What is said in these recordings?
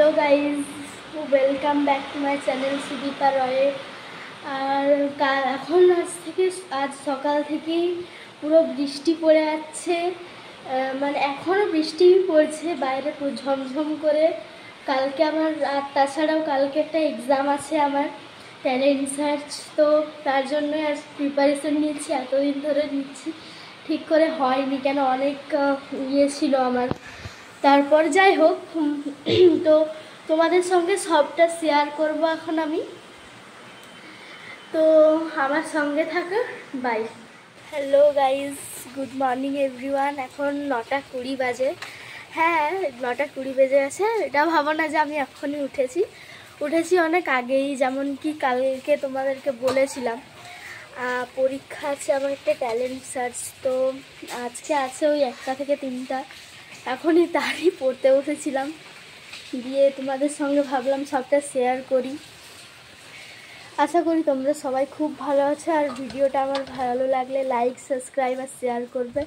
Hello guys, welcome back to my channel Sudipa Roy. আর এখন আজ সকাল থেকেই পুরো বৃষ্টি পড়ে যাচ্ছে, মানে এখনও বৃষ্টি পড়ছে বাইরে ঝমঝম করে। কালকে আমার আর তাছাড়াও কালকে একটা এক্সাম আছে আমার, ট্যালেন্ট রিসার্চ, তো তার জন্যই আজ প্রিপারেশন নিচ্ছি। এতদিন ধরে নিচ্ছি, ঠিক করে হয়নি কেন, অনেক ছিল আমার। তারপর যাই হোক, তো তোমাদের সঙ্গে সবটা শেয়ার করব এখন আমি, তো আমার সঙ্গে থাকো। Bye. Hello guys, good morning everyone. এখন 9:20 বাজে। হ্যাঁ, 9:20 বেজে গেছে। এটা ভাবো না যে আমি এখনই উঠেছি অনেক আগেই। যেমন কি কালকে তোমাদেরকে বলেছিলাম পরীক্ষা আছে আমার একটা ট্যালেন্ট সার্চ, তো আজকে আছে ওই 1টা থেকে 3টা। এখনই তারই পড়তে বসেছিলাম, দিয়ে তোমাদের সঙ্গে ভাবলাম সবটা শেয়ার করি। আশা করি তোমরা সবাই খুব ভালো আছো, আর ভিডিওটা আমার ভালো লাগলে লাইক, সাবস্ক্রাইব আর শেয়ার করবে।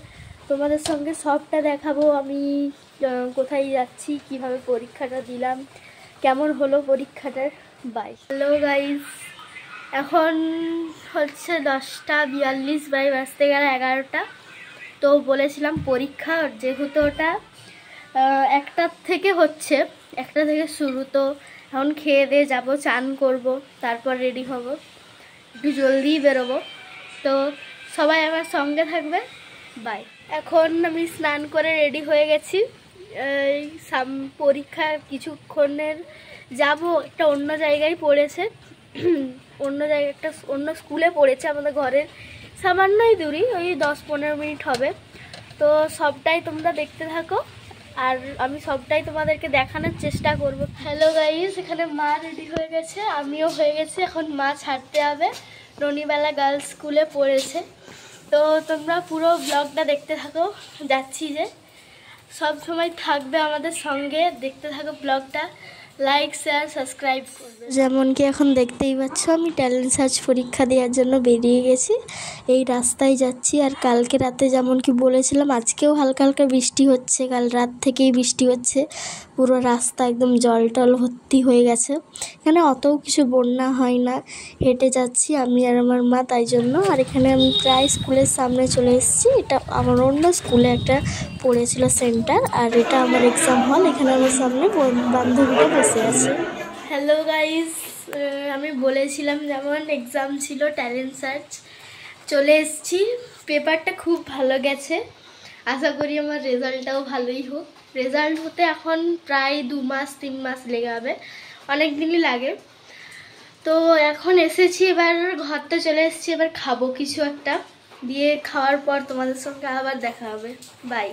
তোমাদের সঙ্গে সবটা দেখাবো, আমি কোথায় যাচ্ছি, কিভাবে পরীক্ষাটা দিলাম, কেমন হলো পরীক্ষাটার। বাই। হ্যালো গাইজ, এখন হচ্ছে 10:42, বাজতে গেলে 11টা। তো বলেছিলাম পরীক্ষা, যেহেতু ওটা 1টা থেকে হচ্ছে, 1টা থেকে শুরু, তো এখন খেয়ে দিয়ে যাবো, চান করব, তারপর রেডি হব, একটু জলদিই বেরোবো। তো সবাই আমার সঙ্গে থাকবে। বাই। এখন আমি স্নান করে রেডি হয়ে গেছি। পরীক্ষা কিছুক্ষণের যাব, একটা অন্য জায়গায় পড়েছে, অন্য স্কুলে পড়েছে, আমাদের ঘরের সামান্যই দূরই, ওই 10-15 মিনিট হবে। তো সবটাই তোমরা দেখতে থাকো, আর আমি সবটাই তোমাদেরকে দেখানোর চেষ্টা করব। হ্যালো গাইস, এখানে মা রেডি হয়ে গেছে, আমিও হয়ে গেছি। এখন মা ছাড়তে হবে, রনিবালা গার্লস স্কুলে পড়েছে। তো তোমরা পুরো ব্লগটা দেখতে থাকো, যাচ্ছি যে সব সময় থাকবে আমাদের সঙ্গে, দেখতে থাকো ব্লগটা, লাইক, শেয়ার, সাবস্ক্রাইব করবে। যেমন কি এখন দেখতেই পাচ্ছ, আমি ট্যালেন্ট সার্চ পরীক্ষা দেওয়ার জন্য বেরিয়ে গেছি, এই রাস্তায় যাচ্ছি। আর কালকে রাতে যেমন কি বলেছিলাম, আজকেও হালকা হালকা বৃষ্টি হচ্ছে, কাল রাত থেকেই বৃষ্টি হচ্ছে, পুরো রাস্তা একদম জল টল ভর্তি হয়ে গেছে। এখানে অতও কিছু বন্যা হয় না, হেঁটে যাচ্ছি আমি আর আমার মা, তাই জন্য। আর এখানে আমি প্রায় স্কুলের সামনে চলে এসেছি। এটা আমার অন্য স্কুলে একটা পড়েছিল সেন্টার, আর এটা আমার এক্সাম হল। এখানে আমার সামনে বান্ধবীটা বসে আছে। হ্যালো গাইজ, আমি বলেছিলাম যেমন এক্সাম ছিল ট্যালেন্ট সার্চ, চলে এসেছি। পেপারটা খুব ভালো গেছে, আশা করি আমার রেজাল্টটাও ভালোই হোক। রেজাল্ট হতে এখন প্রায় 2-3 মাস লেগে যাবে, অনেক দিনই লাগে। তো এখন এসেছি, এবার ঘরটা চলে এসেছি, এবার খাবো কিছু একটা, দিয়ে খাওয়ার পর তোমাদের সঙ্গে আবার দেখা হবে। বাই।